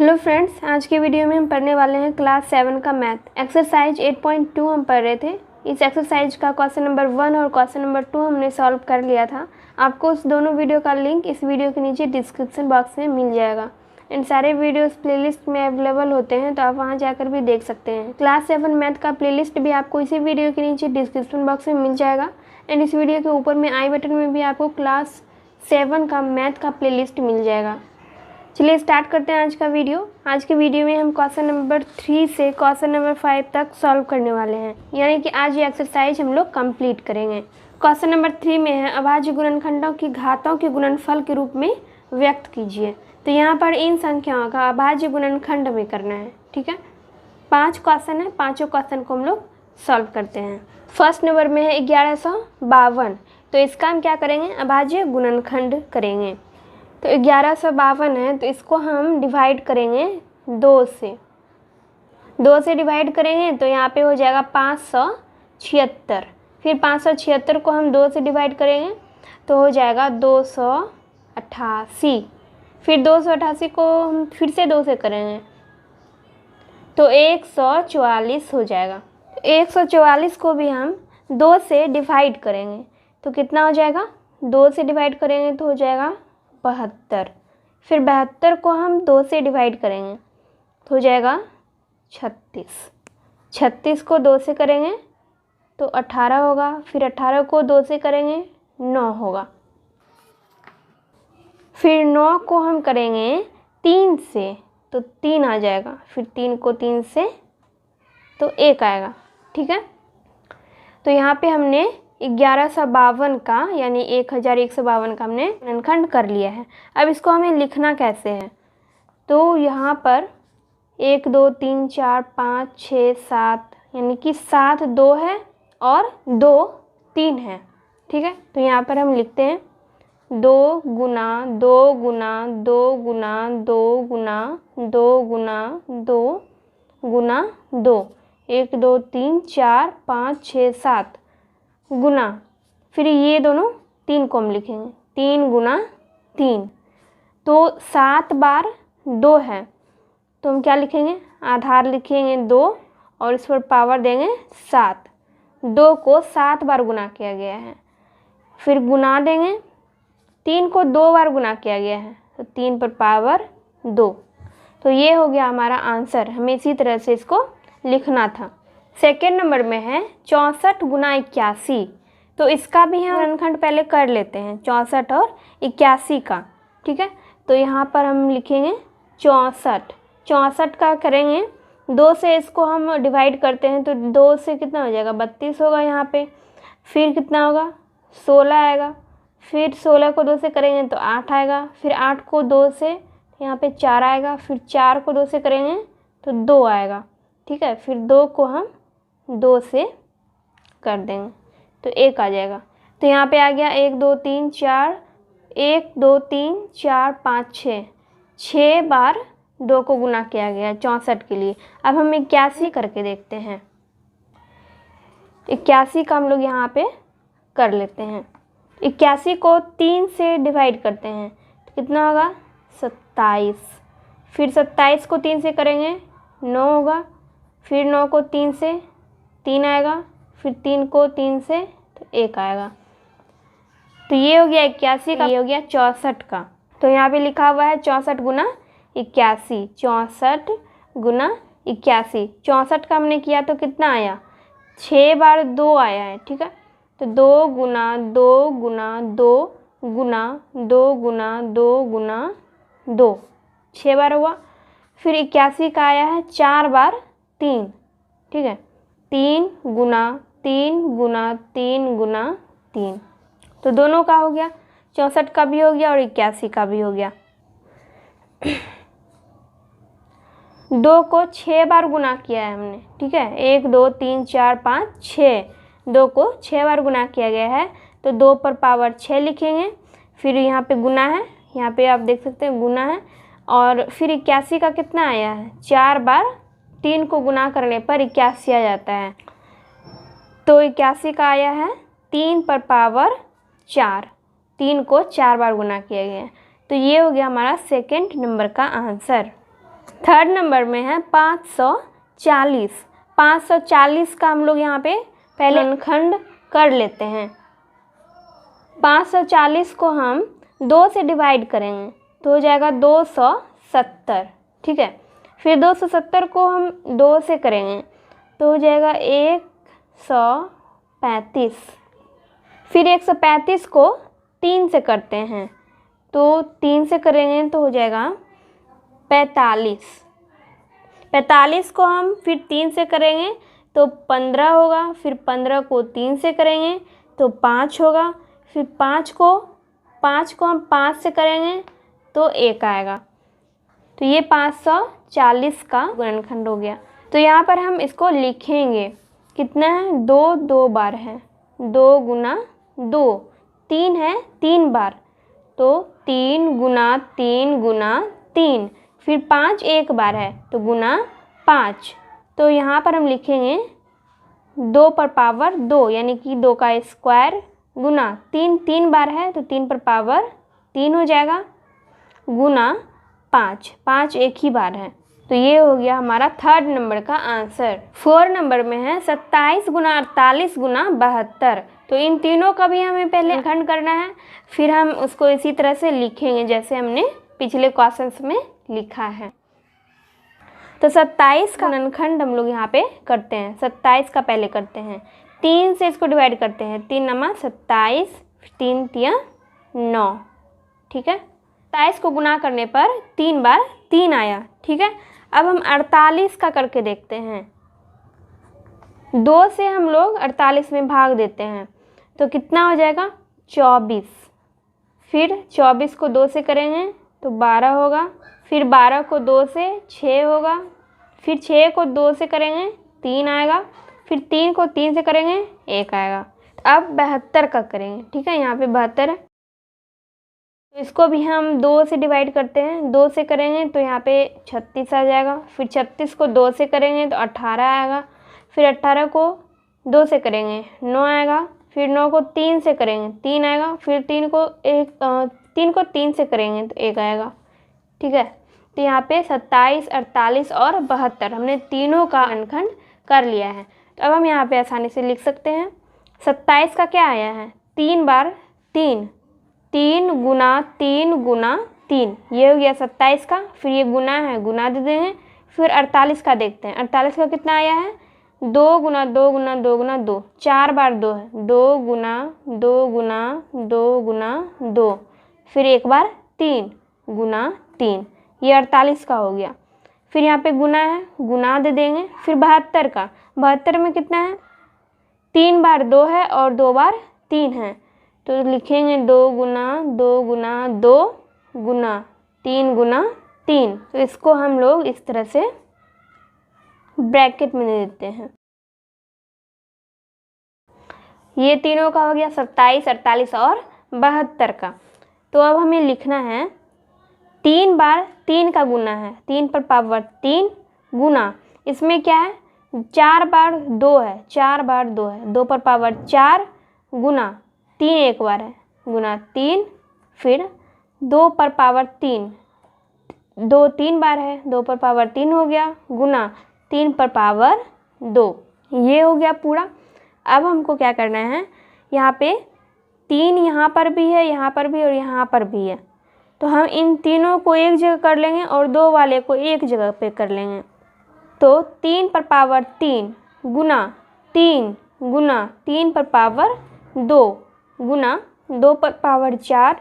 Hello friends, आज के video में हम पढ़ने वाले हैं क्लास 7 का मैथ एक्सरसाइज 8.2 हम पढ़ रहे थे। इस एक्सरसाइज का क्वेश्चन नंबर 1 और क्वेश्चन नंबर 2 हमने सॉल्व कर लिया था। आपको उस दोनों वीडियो का लिंक इस वीडियो के नीचे डिस्क्रिप्शन बॉक्स में मिल जाएगा। इन सारे वीडियोस प्लेलिस्ट में अवेलेबल होते हैं, तो आप वहां जाकर भी देख सकते हैं। क्लास 7 मैथ का प्लेलिस्ट भी आपको इसी वीडियो के नीचे डिस्क्रिप्शन बॉक्स में मिल जाएगा। एंड इस वीडियो के ऊपर में आई बटन में भी आपको क्लास 7 का मैथ का प्लेलिस्ट मिल जाएगा। चलिए स्टार्ट करते हैं आज का वीडियो। आज के वीडियो में हम क्वेश्चन नंबर 3 से क्वेश्चन नंबर 5 तक सॉल्व करने वाले हैं, यानी कि आज ये एक्सरसाइज हम लोग कंप्लीट करेंगे। क्वेश्चन नंबर 3 में है अभाज्य गुणनखंडों की घातों के गुणनफल के रूप में व्यक्त कीजिए। तो यहाँ पर इन संख्याओं का अभाज्य गुणनखंड में करना है। ठीक है, 5 क्वेश्चन है, पाँचों क्वेश्चन को हम लोग सॉल्व करते हैं। फर्स्ट नंबर में है 1152। तो इसका हम क्या करेंगे, अभाज्य गुणनखंड करेंगे। तो 1152 है, तो इसको हम डिवाइड करेंगे 2 से। 2 से डिवाइड करेंगे तो यहाँ पे हो जाएगा 576। फिर 576 को हम 2 से डिवाइड करेंगे तो हो जाएगा 288। फिर 288 को हम फिर से 2 से करेंगे तो 144 हो जाएगा। 144 को भी हम 2 से डिवाइड करेंगे तो कितना हो जाएगा, 2 से डिवाइड करेंगे तो हो जाएगा 72। फिर 72 को हम 2 से डिवाइड करेंगे तो हो जाएगा 36। 36 को 2 से करेंगे तो 18 होगा। फिर 18 को 2 से करेंगे 9 होगा। फिर 9 को हम करेंगे 3 से तो 3 आ जाएगा। फिर 3 को 3 से तो 1 आएगा। ठीक है, तो यहाँ पे हमने 1152 का यानी 1152 का हमने गुणनखंड कर लिया है। अब इसको हमें लिखना कैसे है, तो यहाँ पर 1 2 3 4 5 6 7 यानी कि 7 2 है और 2 3 है। ठीक है, तो यहाँ पर हम लिखते हैं 2 गुना 2 गुना 2 गुना 2 गुना 2 गुना 2 गुना 2, 1 2 3 4 5 6 7 गुना, फिर ये दोनों 3 को हम लिखेंगे 3 गुना 3। तो 7 बार 2 है, तो हम क्या लिखेंगे, आधार लिखेंगे 2 और इस पर पावर देंगे 7। 2 को 7 बार गुना किया गया है। फिर गुना देंगे, 3 को 2 बार गुना किया गया है तो 3 पर पावर 2। तो ये हो गया हमारा आंसर। हमें इसी तरह से इसको लिखना था। सेकेंड नंबर में है 64 गुना 81। तो इसका भी हम गुणनखंड पहले कर लेते हैं, 64 और 81 का। ठीक है, तो यहाँ पर हम लिखेंगे 64। 64 का करेंगे 2 से, इसको हम डिवाइड करते हैं तो 2 से कितना हो जाएगा, 32 होगा यहाँ पे। फिर कितना होगा, 16 आएगा। फिर 16 को 2 से करेंगे तो 8 आएगा। फिर 8 को 2 से यहाँ पे 4 आएगा। फिर 4 को 2 से करेंगे तो 2 आएगा। ठीक है, फिर 2 को हम 2 से कर देंगे तो 1 आ जाएगा। तो यहाँ पे आ गया 1 2 3 4, 1 2 3 4 5 6, 6 बार 2 को गुना किया गया 64 के लिए। अब हम 81 करके देखते हैं। 81 का हम लोग यहाँ पे कर लेते हैं। 81 को 3 से डिवाइड करते हैं तो कितना होगा, 27। फिर 27 को 3 से करेंगे 9 होगा। फिर 9 को 3 से 3 आएगा। फिर 3 को 3 से तो 1 आएगा। तो ये हो गया 81 का, ये हो गया 64 का। तो यहाँ पे लिखा हुआ है 64 गुना 81। 64 गुना 81। 64 का हमने किया तो कितना आया, 6 बार 2 आया है। ठीक है, तो 2 गुना 2 गुना 2 गुना 2 गुना 2 गुना 2, 6 बार हुआ। फिर 81 का आया है 4 बार 3। ठीक है, 3 गुना 3 गुना 3 गुना 3। तो दोनों का हो गया, 64 का भी हो गया और 81 का भी हो गया। 2 को 6 बार गुना किया है हमने। ठीक है, 1 2 3 4 5 6, 2 को 6 बार गुना किया गया है तो 2 पर पावर 6 लिखेंगे। फिर यहाँ पे गुना है, यहाँ पे आप देख सकते हैं गुना है। और फिर 81 का कितना आया है, 4 बार 3 को गुना करने पर 81 आ जाता है। तो 81 का आया है 3 पर पावर 4। 3 को 4 बार गुना किया गया है। तो ये हो गया हमारा सेकेंड नंबर का आंसर। थर्ड नंबर में है 540। 540 का हम लोग यहाँ पे पहले गुणनखंड कर लेते हैं। 540 को हम 2 से डिवाइड करेंगे तो हो जाएगा 270, ठीक है। फिर 270 को हम 2 से करेंगे तो हो जाएगा 135। फिर 135 को 3 से करते हैं तो 3 से करेंगे तो हो जाएगा 45। 45 को हम फिर 3 से करेंगे तो 15 होगा। फिर 15 को 3 से करेंगे तो 5 होगा। फिर 5 को हम 5 से करेंगे तो 1 आएगा। तो ये 540 का गुणनखंड हो गया। तो यहाँ पर हम इसको लिखेंगे, कितना है, 2 2 बार है, 2 गुना 2, 3 है 3 बार, तो 3 गुना 3 गुना 3, फिर 5 एक बार है तो गुना 5। तो यहाँ पर हम लिखेंगे 2 पर पावर 2 यानी कि 2 का स्क्वायर गुना 3 3 बार है तो 3 पर पावर 3 हो जाएगा, गुना 5 5 एक ही बार है। तो ये हो गया हमारा थर्ड नंबर का आंसर। 4 नंबर में है 27 गुना 48 गुना 72। तो इन तीनों का भी हमें पहले खंड करना है, फिर हम उसको इसी तरह से लिखेंगे जैसे हमने पिछले क्वेश्चंस में लिखा है। तो 27 का गुणनखंड हम लोग यहाँ पे करते हैं। 27 का पहले करते हैं, 3 से इसको डिवाइड करते हैं, 3 नमा 27, 3 तिया 9, ठीक है। 27 को गुना करने पर 3 बार 3 आया, ठीक है। अब हम 48 का करके देखते हैं। 2 से हम लोग 48 में भाग देते हैं तो कितना हो जाएगा, 24। फिर 24 को 2 से करेंगे तो 12 होगा। फिर 12 को 2 से 6 होगा। फिर 6 को 2 से करेंगे 3 आएगा। फिर 3 को 3 से करेंगे 1 आएगा। अब 72 का करेंगे, ठीक है। यहाँ पे 72 है तो इसको भी हम 2 से डिवाइड करते हैं। 2 से करेंगे तो यहाँ पे 36 आ जाएगा। फिर 36 को 2 से करेंगे तो 18 आएगा। फिर 18 को 2 से करेंगे 9 आएगा। फिर 9 को 3 से करेंगे 3 आएगा। फिर 3 को 3 से करेंगे तो 1 आएगा, ठीक है। तो यहाँ पे 27, 48 और 72 हमने तीनों का गुणनखंड कर लिया है। तो अब हम यहाँ पे आसानी से लिख सकते हैं। 27 का क्या आया है, 3 बार 3, 3 गुना 3 गुना 3, ये हो गया 27 का। फिर ये गुना है, गुना दे देंगे। फिर 48 का देखते हैं, 48 का कितना आया है, 2 गुना 2 गुना 2 गुना 2, 4 बार 2 है, 2 गुना 2 गुना 2 गुना 2, फिर 1 बार 3 गुना 3, ये 48 का हो गया। फिर यहाँ पे गुना है, गुना दे देंगे। फिर 72 का, 72 में कितना है, 3 बार 2 है और 2 बार 3 है तो लिखेंगे 2 गुना 2 गुना 2 गुना 3 गुना 3। तो इसको हम लोग इस तरह से ब्रैकेट में दे देते हैं। ये तीनों का हो गया 27, 48 और 72 का। तो अब हमें लिखना है 3 बार 3 का गुना है, 3 पर पावर 3 गुना, इसमें क्या है, 4 बार 2 है, 4 बार 2 है, 2 पर पावर 4 गुना 3 एक बार है, गुना 3, फिर 2 पर पावर 3, 2 3 बार है, 2 पर पावर 3 हो गया, गुना 3 पर पावर 2, ये हो गया पूरा। अब हमको क्या करना है, यहाँ पे 3 यहाँ पर भी है, यहाँ पर भी और यहाँ पर भी है, तो हम इन तीनों को एक जगह कर लेंगे और 2 वाले को एक जगह पे कर लेंगे। तो 3 पर पावर 3 गुना 3 गुना 3 पर पावर 2 गुना 2 पर पावर 4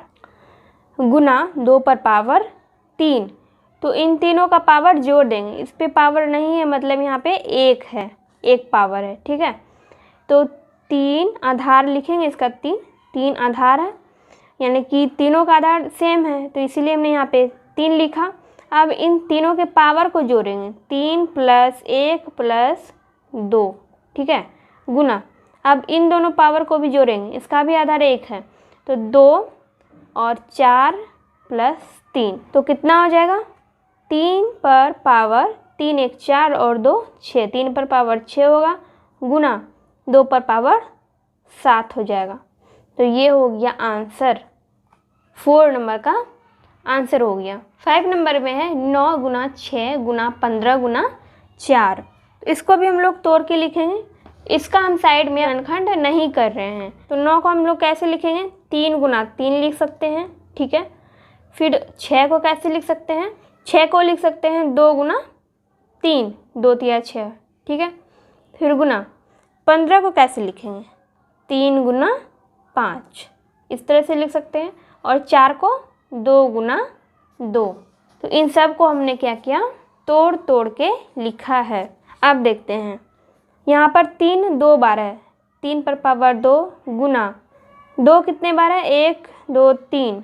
गुना 2 पर पावर 3। तो इन तीनों का पावर जोड़ देंगे, इस पे पावर नहीं है मतलब यहाँ पे 1 है, 1 पावर है, ठीक है। तो 3 आधार लिखेंगे, इसका 3 आधार है, यानी कि तीनों का आधार सेम है तो इसीलिए हमने यहाँ पे 3 लिखा। अब इन तीनों के पावर को जोड़ेंगे, 3 + 1 + 2, ठीक है, गुना। अब इन दोनों पावर को भी जोड़ेंगे, इसका भी आधार 1 है तो 2 और 4 + 3, तो कितना हो जाएगा, 3 पर पावर 3 1 4 और 2 6, 3 पर पावर 6 होगा, गुना 2 पर पावर 7 हो जाएगा। तो ये हो गया आंसर, 4 नंबर का आंसर हो गया। 5 नंबर में है 9 गुना 6 गुना 15 गुना 4। इसको भी हम लोग तोड़ के लिखेंगे। इसका हम साइड में अंकखंड नहीं कर रहे हैं, तो 9 को हम लोग कैसे लिखेंगे, 3 गुना 3 लिख सकते हैं, ठीक है। फिर 6 को कैसे लिख सकते हैं, 6 को लिख सकते हैं 2 गुना 3, 2 तिया 6, ठीक है। फिर गुना 15 को कैसे लिखेंगे, 3 गुना 5, इस तरह से लिख सकते हैं। और 4 को 2 गुना 2। तो इन सब को हमने क्या किया, तोड़ तोड़ के लिखा है। अब देखते हैं, यहाँ पर 3 2 बार है, 3 पर पावर 2 गुना 2 कितने बार है, 1 2 3,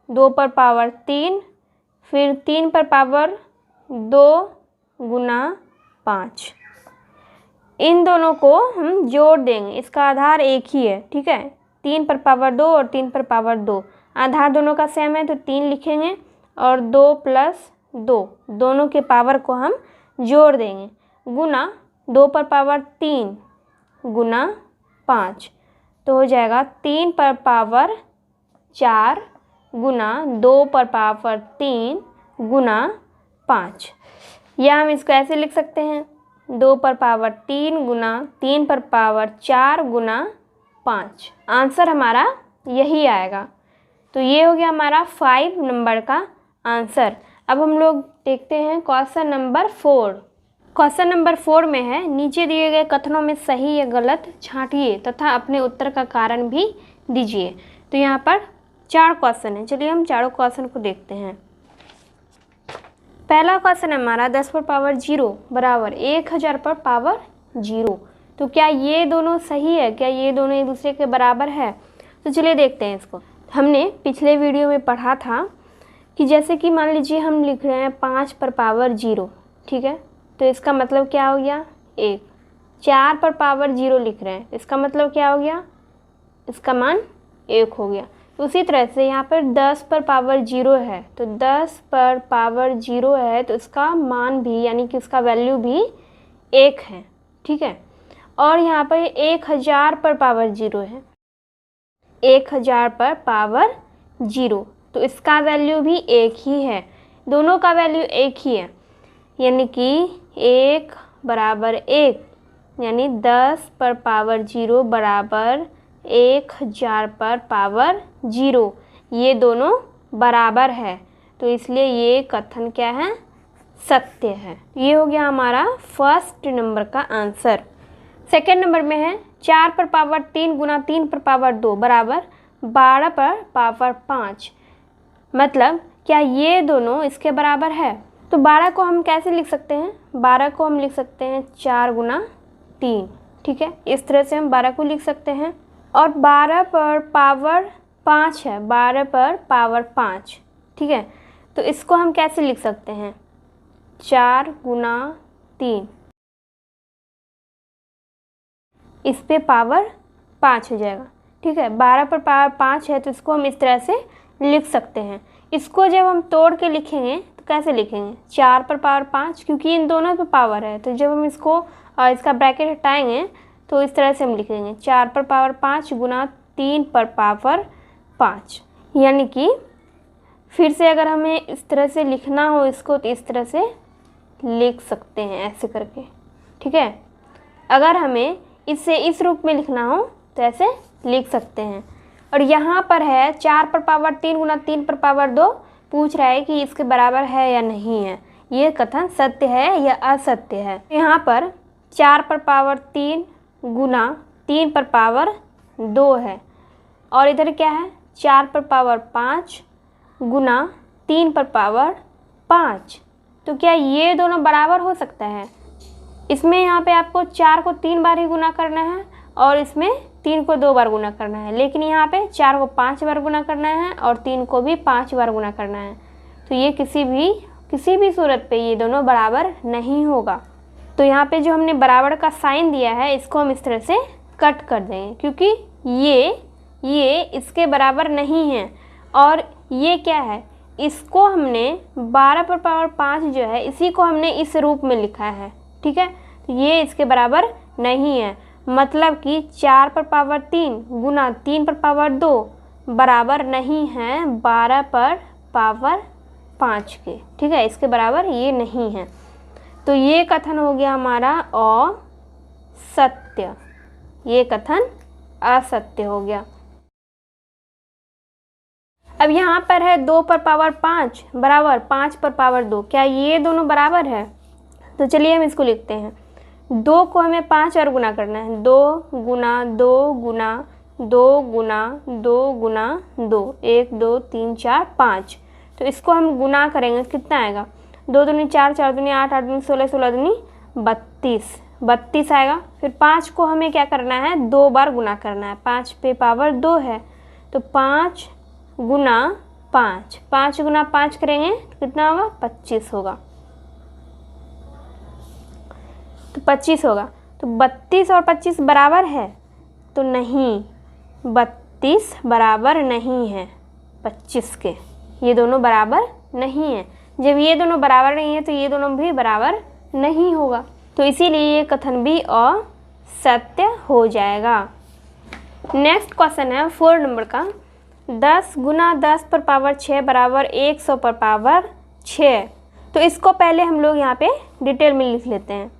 2 पर पावर 3, फिर 3 पर पावर 2 गुना 5। इन दोनों को हम जोड़ देंगे, इसका आधार एक ही है, ठीक है। 3 पर पावर 2 और 3 पर पावर 2, आधार दोनों का सेम है तो 3 लिखेंगे और 2 प्लस 2 दोनों के पावर को हम जोड़ देंगे, गुना 2 पर पावर 3 गुना 5, तो हो जाएगा 3 पर पावर 4 गुना 2 पर पावर 3 गुना 5। या हम इसको ऐसे लिख सकते हैं, 2 पर पावर 3 गुना 3 पर पावर 4 गुना 5। आंसर हमारा यही आएगा। तो ये हो गया हमारा 5 नंबर का आंसर। अब हम लोग देखते हैं क्वेश्चन नंबर 4। क्वेश्चन नंबर 4 में है, नीचे दिए गए कथनों में सही या गलत छांटिए तथा अपने उत्तर का कारण भी दीजिए। तो यहाँ पर 4 क्वेश्चन है, चलिए हम चारों क्वेश्चन को देखते हैं। पहला क्वेश्चन हमारा 10 पर पावर 0 बराबर 1000 पर पावर 0। तो क्या ये दोनों सही है, क्या ये दोनों एक दूसरे के बराबर है? तो चलिए देखते हैं इसको। हमने पिछले वीडियो में पढ़ा था कि जैसे कि मान लीजिए हम लिख रहे हैं 5 पर पावर 0, ठीक है, तो इसका मतलब क्या हो गया 1। 4 पर पावर 0 लिख रहे हैं, इसका मतलब क्या हो गया, इसका मान 1 हो गया। उसी तरह से यहाँ पर 10 पर पावर 0 है, तो 10 पर पावर 0 है तो इसका मान भी यानी कि उसका वैल्यू भी 1 है, ठीक है। और यहाँ पर 1000 पर पावर 0 है, 1000 पर पावर 0, तो इसका वैल्यू भी 1 ही है, दोनों का वैल्यू 1 ही है, यानी कि 1 बराबर 1, यानी 10 पर पावर 0 बराबर 1000 पर पावर 0, ये दोनों बराबर है, तो इसलिए ये कथन क्या है, सत्य है। ये हो गया हमारा फर्स्ट नंबर का आंसर। सेकेंड नंबर में है 4 पर पावर 3 गुना 3 पर पावर 2 बराबर 12 पर पावर 5, मतलब क्या ये दोनों इसके बराबर है? तो 12 को हम कैसे लिख सकते हैं, 12 को हम लिख सकते हैं 4 गुना 3, ठीक है, इस तरह से हम 12 को लिख सकते हैं। और 12 पर पावर 5 है, 12 पर पावर 5, ठीक है, तो इसको हम कैसे लिख सकते हैं, 4 गुना 3, इस पे पावर 5 हो जाएगा, ठीक है। 12 पर पावर 5 है तो इसको हम इस तरह से लिख सकते हैं। इसको जब हम तोड़ के लिखेंगे तो कैसे लिखेंगे, 4 पर पावर 5, क्योंकि इन दोनों पे पावर है, तो जब हम इसको इसका ब्रैकेट हटाएंगे तो इस तरह से हम लिखेंगे 4 पर पावर 5 गुना 3 पर पावर 5, यानी कि फिर से अगर हमें इस तरह से लिखना हो इसको तो इस तरह से लिख सकते हैं ऐसे करके, ठीक है। अगर हमें इसे इस रूप में लिखना हो तो ऐसे लिख सकते हैं। और यहाँ पर है 4 पर पावर 3 गुना 3 पर पावर 2, पूछ रहा है कि इसके बराबर है या नहीं है, ये कथन सत्य है या असत्य है। यहाँ पर 4 पर पावर 3 गुना 3 पर पावर 2 है, और इधर क्या है 4 पर पावर 5 गुना 3 पर पावर 5, तो क्या ये दोनों बराबर हो सकता है? इसमें यहाँ पे आपको 4 को 3 बार ही गुना करना है और इसमें 3 को 2 बार गुना करना है, लेकिन यहाँ पे 4 को 5 बार गुना करना है और 3 को भी 5 बार गुना करना है, तो ये किसी भी सूरत पे ये दोनों बराबर नहीं होगा। तो यहाँ पे जो हमने बराबर का साइन दिया है इसको हम इस तरह से कट कर देंगे, क्योंकि ये इसके बराबर नहीं है। और ये क्या है, इसको हमने 12 पर पावर 5 जो है इसी को हमने इस रूप में लिखा है, ठीक है, तो ये इसके बराबर नहीं है, मतलब कि 4 पर पावर 3 गुना 3 पर पावर 2 बराबर नहीं है 12 पर पावर 5 के, ठीक है, इसके बराबर ये नहीं है। तो ये कथन हो गया हमारा असत्य, ये कथन असत्य हो गया। अब यहाँ पर है 2 पर पावर 5 बराबर 5 पर पावर 2, क्या ये दोनों बराबर है? तो चलिए हम इसको लिखते हैं। 2 को हमें 5 बार गुना करना है, 2 गुना 2 गुना 2 गुना 2 गुना 2, 1 2 3 4 5। तो इसको हम गुना करेंगे, कितना आएगा? 2 दूनी 4, 4 दूनी 8, 8 दूनी 16, 16 दूनी 32, 32 आएगा। फिर 5 को हमें क्या करना है? 2 बार गुना करना है, 5 पे पावर 2 है, तो 5 गुना 5, 5 गुना 5 करेंगे तो कितना होगा? 25 होगा। तो 25 होगा। तो 32 और 25 बराबर है? तो नहीं, 32 बराबर नहीं है 25 के, ये दोनों बराबर नहीं है। जब ये दोनों बराबर नहीं है तो ये दोनों भी बराबर नहीं होगा, तो इसीलिए ये कथन भी असत्य हो जाएगा। नेक्स्ट क्वेश्चन है 4 नंबर का, 10 गुना 10 पर पावर 6 बराबर 100 पर पावर 6। तो इसको पहले हम लोग यहाँ पे डिटेल में लिख लेते हैं।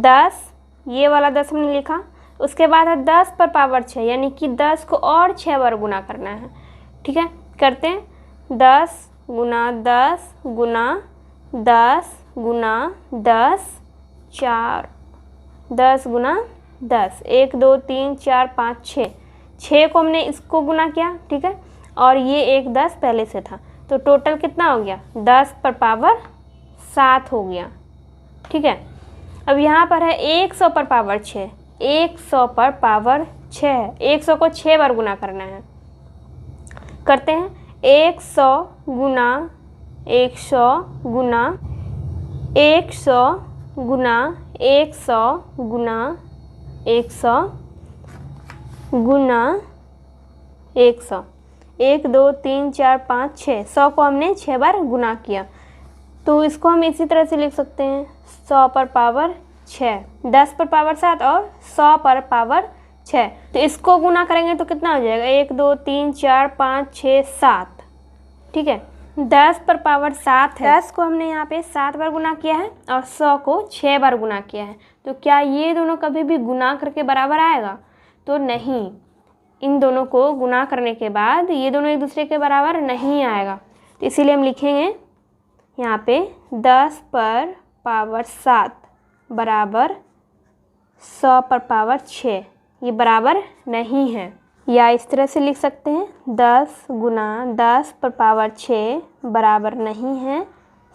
10, ये वाला 10 हमने लिखा, उसके बाद है 10 पर पावर 6, यानी कि 10 को और 6 बार गुना करना है, ठीक है। करते हैं, 10 गुना 10 गुना 10 गुना 10 4, 10 गुना 10, 1 2 3 4 5 6, 6 को हमने इसको गुना किया, ठीक है, और ये एक 10 पहले से था, तो टोटल कितना हो गया? 10 पर पावर 7 हो गया, ठीक है। अब यहाँ पर है 100 पर पावर 6, 100 पर पावर 6 है, 100 को 6 बार गुना करना है। करते हैं, 100 गुना 100 गुना 100 गुना 100 गुना 100 गुना 100, 1 2 3 4 5 6, 100 को हमने 6 बार गुना किया, तो इसको हम इसी तरह से लिख सकते हैं, 100 पर पावर 6, 10 पर पावर 7 और 100 पर पावर 6। तो इसको गुना करेंगे तो कितना हो जाएगा? 1 2 3 4 5 6 7, ठीक है। 10 पर पावर 7 है, 10 को हमने यहाँ पे 7 बार गुना किया है और 100 को 6 बार गुना किया है, तो क्या ये दोनों कभी भी गुना करके बराबर आएगा? तो नहीं, इन दोनों को गुना करने के बाद ये दोनों एक दूसरे के बराबर नहीं आएगा। तो इसीलिए हम लिखेंगे यहाँ पे 10 पर पावर 7 बराबर 100 पर पावर 6, ये बराबर नहीं है। या इस तरह से लिख सकते हैं, 10 गुना 10 पर पावर 6 बराबर नहीं है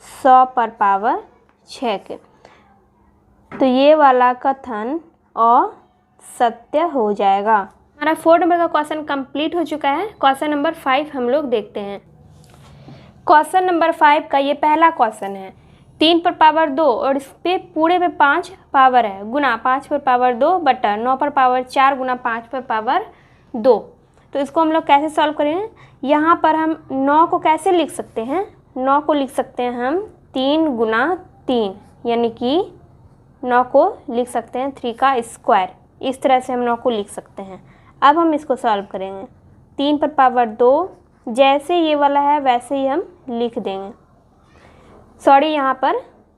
100 पर पावर 6 के। तो ये वाला कथन असत्य हो जाएगा। हमारा 4 नंबर का क्वेश्चन कंप्लीट हो चुका है। क्वेश्चन नंबर 5 हम लोग देखते हैं। क्वेश्चन नंबर 5 का ये पहला क्वेश्चन है, 3 पर पावर 2 और इस पे पूरे पे 5 पावर है, गुना 5 पर पावर 2 बटा 9 पर पावर 4 गुना 5 पर पावर 2। तो इसको हम लोग कैसे सॉल्व करेंगे? यहाँ पर हम 9 को कैसे लिख सकते हैं? 9 को लिख सकते हैं हम 3 गुना 3, यानी कि 9 को लिख सकते हैं 3 का स्क्वायर, इस तरह से हम 9 को लिख सकते हैं। अब हम इसको सॉल्व करेंगे, 3 पर पावर 2 जैसे ये वाला है वैसे ही हम लिख देंगे। सॉरी, यहाँ पर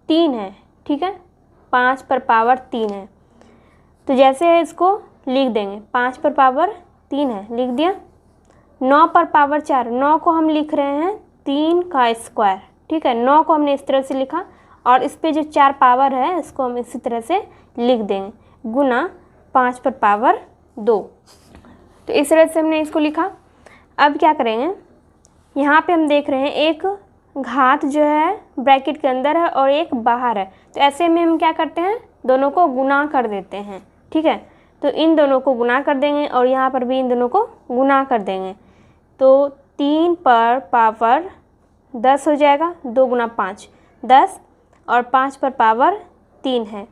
3 है, ठीक है, 5 पर पावर 3 है, तो जैसे है इसको लिख देंगे, 5 पर पावर 3 है, लिख दिया। 9 पर पावर 4, 9 को हम लिख रहे हैं 3 का स्क्वायर, ठीक है, 9 को हमने इस तरह से लिखा और इस पे जो 4 पावर है इसको हम इसी तरह से लिख देंगे, गुना 5 पर पावर 2। तो इस तरह से हमने इसको लिखा। अब क्या करेंगे, यहाँ पे हम देख रहे हैं एक घात जो है ब्रैकेट के अंदर है और एक बाहर है, तो ऐसे में हम क्या करते हैं, दोनों को गुना कर देते हैं, ठीक है। तो इन दोनों को गुना कर देंगे और यहाँ पर भी इन दोनों को गुना कर देंगे, तो 3 पर पावर 10 हो जाएगा, 2 गुना 5 10 और 5 पर पावर 3 है,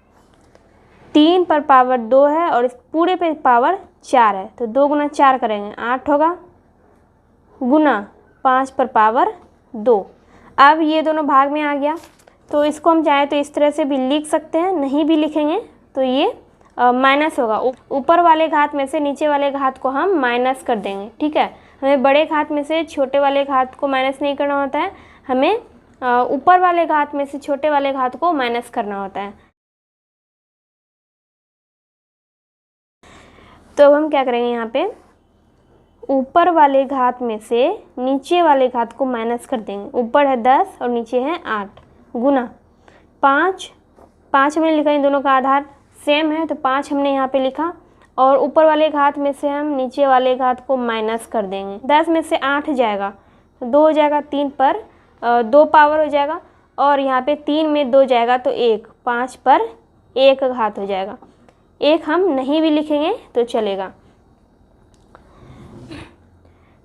3 पर पावर 2 है और इस पूरे पे पावर 4 है, तो 2 गुना 4 करेंगे 8 होगा, गुना 5 पर पावर 2। अब ये दोनों भाग में आ गया, तो इसको हम चाहे तो इस तरह से भी लिख सकते हैं, नहीं भी लिखेंगे तो ये माइनस होगा, ऊपर वाले घात में से नीचे वाले घात को हम माइनस कर देंगे, ठीक है। हमें बड़े घात में से छोटे वाले घात को माइनस नहीं करना होता है, हमें ऊपर वाले घात में से छोटे वाले घात को माइनस करना होता है। तो अब हम क्या करेंगे, यहाँ पे ऊपर वाले घात में से नीचे वाले घात को माइनस कर देंगे। ऊपर है 10 और नीचे है 8 गुना 5 हमने लिखा, इन दोनों का आधार सेम है तो 5 हमने यहाँ पे लिखा, और ऊपर वाले घात में से हम नीचे वाले घात को माइनस कर देंगे। 10 में से 8 जाएगा तो 2 हो जाएगा, 3 पर 2 पावर हो जाएगा, और यहाँ पे 3 में 2 जाएगा तो 1, 5 पर 1 घात हो जाएगा। 1 हम नहीं भी लिखेंगे तो चलेगा।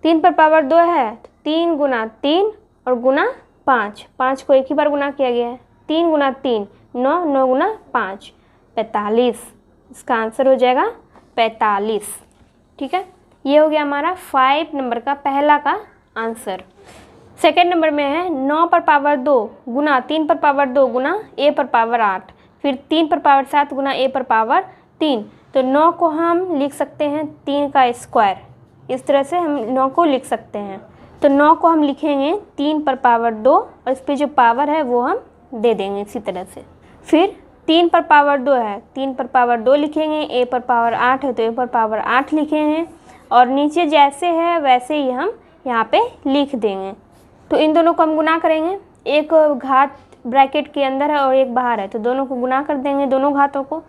3 पर पावर 2 है तो 3 गुना 3 और गुना 5, 5 को एक ही बार गुना किया गया है। 3 गुना 3 9, 9 गुना 5 45, इसका आंसर हो जाएगा 45। ठीक है, ये हो गया हमारा 5 नंबर का पहला का आंसर। सेकेंड नंबर में है 9 पर पावर 2 गुना 3 पर पावर 2 गुना a पर पावर 8, फिर 3 पर पावर 7 गुना a पर पावर 3। तो 9 को हम लिख सकते हैं 3 का स्क्वायर, इस तरह से हम 9 को लिख सकते हैं। तो 9 को हम लिखेंगे 3 पर पावर 2 और इस पर जो पावर है वो हम दे देंगे इसी तरह से। फिर 3 पर पावर 2 है, 3 पर पावर 2 लिखेंगे, a पर पावर 8 है तो a पर पावर 8 लिखेंगे, और नीचे जैसे है वैसे ही हम यहाँ पे लिख देंगे। तो इन दोनों को हम गुना करेंगे, एक घात ब्रैकेट के अंदर है और एक बाहर है तो दोनों को गुना कर देंगे, दोनों घातों को।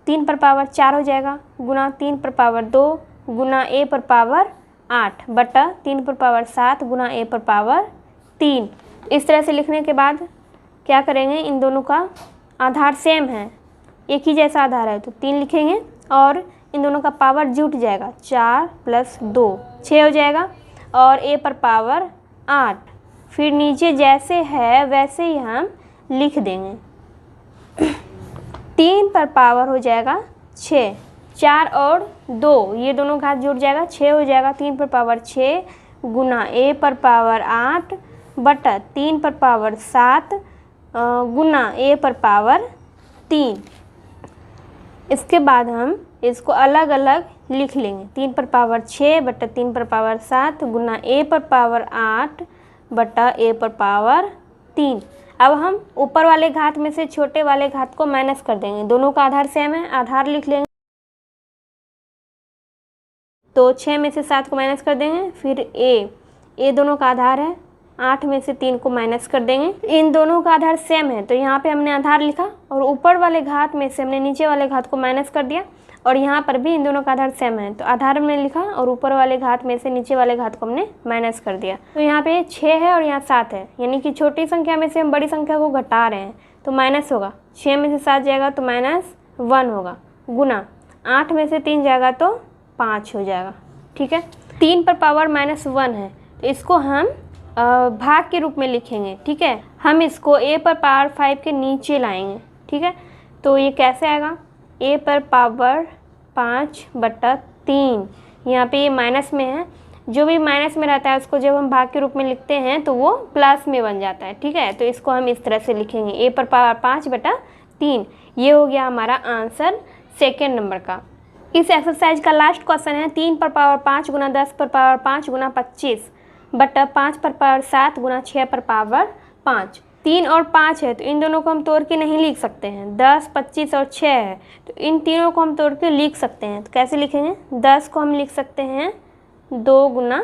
3 पर पावर 4 हो जाएगा गुना 3 पर पावर 2 गुना a पर पावर 8 बटा 3 पर पावर 7 गुना a पर पावर 3। इस तरह से लिखने के बाद क्या करेंगे, इन दोनों का आधार सेम है, एक ही जैसा आधार है तो 3 लिखेंगे, और इन दोनों का पावर जुट जाएगा, 4 + 2 6 हो जाएगा, और a पर पावर 8। फिर नीचे जैसे है वैसे ही हम लिख देंगे। 3 पर पावर हो जाएगा 6, 4 और 2 ये दोनों घात जुड़ जाएगा, 6 हो जाएगा। 3 पर पावर 6 गुना a पर पावर 8 बटा 3 पर पावर 7 गुना a पर पावर 3। इसके बाद हम इसको अलग अलग लिख लेंगे। 3 पर पावर 6 बटा 3 पर पावर 7 गुना a पर पावर 8 बटा a पर पावर 3। अब हम ऊपर वाले घात में से छोटे वाले घात को माइनस कर देंगे, दोनों का आधार सेम है, आधार लिख लेंगे। तो 6 में से 7 को माइनस कर देंगे, फिर a दोनों का आधार है, 8 में से 3 को माइनस कर देंगे। इन दोनों का आधार सेम है तो यहाँ पे हमने आधार लिखा, और ऊपर वाले घात में से हमने नीचे वाले घात को माइनस कर दिया, और यहाँ पर भी इन दोनों का आधार सेम है तो आधार हमने लिखा, और ऊपर वाले घात में से नीचे वाले घात को हमने माइनस कर दिया। तो यहाँ पे 6 है और यहाँ 7 है, यानी कि छोटी संख्या में से हम बड़ी संख्या को घटा रहे हैं तो माइनस होगा। 6 में से 7 जाएगा तो -1 होगा, गुना 8 में से 3 जाएगा तो 5 हो जाएगा। ठीक है, 3 पर पावर -1 है तो इसको हम भाग के रूप में लिखेंगे। ठीक है, हम इसको a पर पावर 5 के नीचे लाएंगे। ठीक है, तो ये कैसे आएगा, a पर पावर 5 बटा 3, यहाँ पे ये माइनस में है, जो भी माइनस में रहता है उसको जब हम भाग के रूप में लिखते हैं तो वो प्लस में बन जाता है। ठीक है, तो इसको हम इस तरह से लिखेंगे, a पर पावर 5 बटा 3। ये हो गया हमारा आंसर सेकेंड नंबर का। इस एक्सरसाइज का लास्ट क्वेश्चन है 3 पर पावर 5 गुना 10 पर पावर 5 गुना 25 बटा 5 पर पावर 7 गुना 6 पर पावर 5। 3 और 5 है तो इन दोनों को हम तोड़ के नहीं लिख सकते हैं। 10, 25 और 6 है तो इन तीनों को हम तोड़ के लिख सकते हैं। तो कैसे लिखेंगे, 10 को हम लिख सकते हैं 2 गुना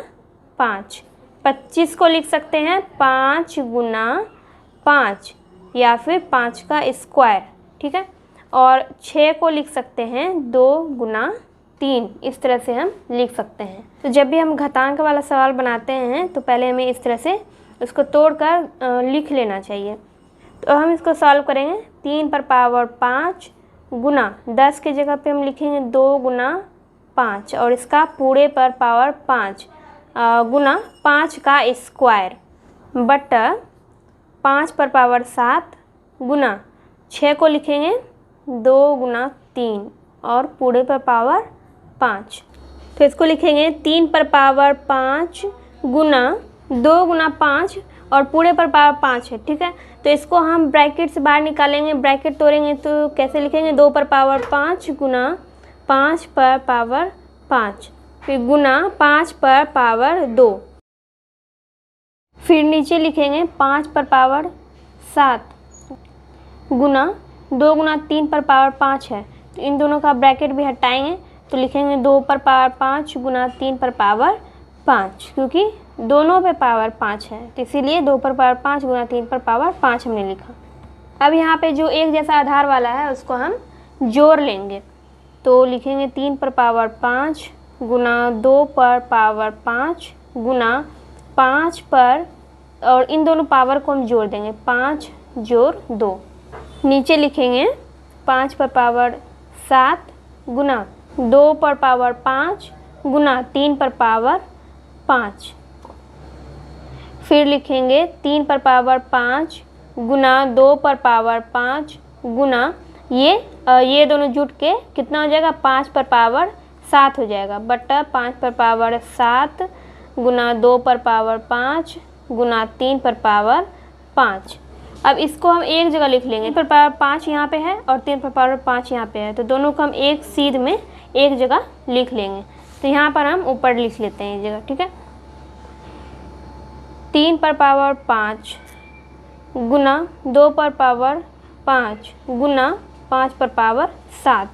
5, 25 को लिख सकते हैं 5 गुना 5 या फिर 5 का स्क्वायर। ठीक है, और 6 को लिख सकते हैं 2 गुना 3, इस तरह से हम लिख सकते हैं। तो जब भी हम घातांक वाला सवाल बनाते हैं तो पहले हमें इस तरह से उसको तोड़कर लिख लेना चाहिए। तो हम इसको सॉल्व करेंगे। 3 पर पावर 5 गुना 10 की जगह पे हम लिखेंगे 2 गुना 5 और इसका पूरे पर पावर 5 गुना 5 का स्क्वायर बटा 5 पर पावर 7 गुना 6 को लिखेंगे 2 गुना 3 और पूरे पर पावर 5। तो इसको लिखेंगे 3 पर पावर 5 गुना 2 गुना 5 और पूरे पर पावर 5 है। ठीक है, तो इसको हम ब्रैकेट से बाहर निकालेंगे, ब्रैकेट तोड़ेंगे तो कैसे लिखेंगे, 2 पर पावर 5 गुना 5 पर पावर 5 फिर गुना 5 पर पावर 2, फिर नीचे लिखेंगे 5 पर पावर 7 गुना 2 गुना 3 पर पावर 5 है, तो इन दोनों का ब्रैकेट भी हटाएंगे तो लिखेंगे 2 पर पावर 5 गुना 3 पर पावर 5, क्योंकि दोनों पे पावर 5 है तो इसीलिए 2 पर पावर 5 गुना 3 पर पावर 5 हमने लिखा। अब यहाँ पे जो एक जैसा आधार वाला है उसको हम जोड़ लेंगे, तो लिखेंगे 3 पर पावर 5 गुना 2 पर पावर 5 गुना 5 पर, और इन दोनों पावर को हम जोड़ देंगे 5 जोड़ 2, नीचे लिखेंगे 5 पर पावर 7 गुना 2 पर पावर 5 गुना 3 पर पावर 5, फिर लिखेंगे 3 पर पावर 5 गुना 2 पर पावर 5 गुना ये दोनों जुट के कितना हो जाएगा 5 पर पावर 7 हो जाएगा, बटा 5 पर पावर 7 गुना 2 पर पावर 5 गुना 3 पर पावर 5। अब इसको हम एक जगह लिख लेंगे, 3 पर पावर 5 यहाँ पे है और 3 पर पावर 5 यहाँ पे है, तो दोनों को हम एक सीध में एक जगह लिख लेंगे। तो यहाँ पर हम ऊपर लिख लेते हैं एक जगह, ठीक है। 3 पर पावर 5 गुना 2 पर पावर 5 गुना 5 पर पावर 7,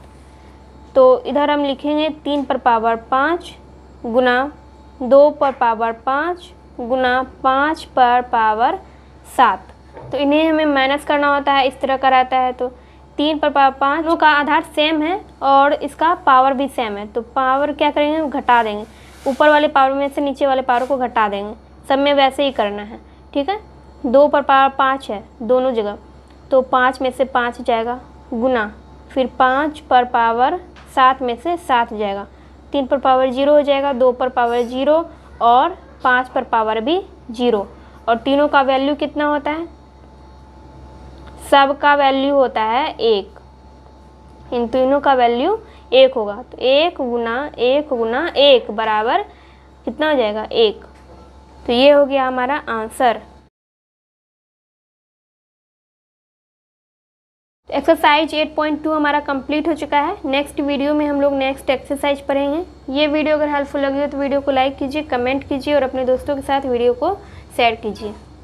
तो इधर हम लिखेंगे 3 पर पावर 5 गुना 2 पर पावर 5 गुना 5 पर पावर 7, तो इन्हें हमें माइनस करना होता है, इस तरह का रहता है। तो 3 पर पावर 5 का आधार सेम है और इसका पावर भी सेम है, तो पावर क्या करेंगे घटा देंगे, ऊपर वाले पावर में से नीचे वाले पावर को घटा देंगे, सब में वैसे ही करना है, ठीक है। 2 पर पावर 5 है दोनों जगह, तो 5 में से 5 जाएगा गुना, फिर 5 पर पावर 7 में से 7 जाएगा, 3 पर पावर 0 हो जाएगा, 2 पर पावर 0 और 5 पर पावर भी 0, और तीनों का वैल्यू कितना होता है, सब का वैल्यू होता है 1, इन तीनों का वैल्यू 1 होगा, तो 1 गुना 1 बराबर कितना हो जाएगा 1, तो ये हो गया हमारा आंसर। एक्सरसाइज 8.2 हमारा कंप्लीट हो चुका है। नेक्स्ट वीडियो में हम लोग नेक्स्ट एक्सरसाइज पढ़ेंगे। ये वीडियो अगर हेल्पफुल लगी हो तो वीडियो को लाइक कीजिए, कमेंट कीजिए और अपने दोस्तों के साथ वीडियो को शेयर कीजिए।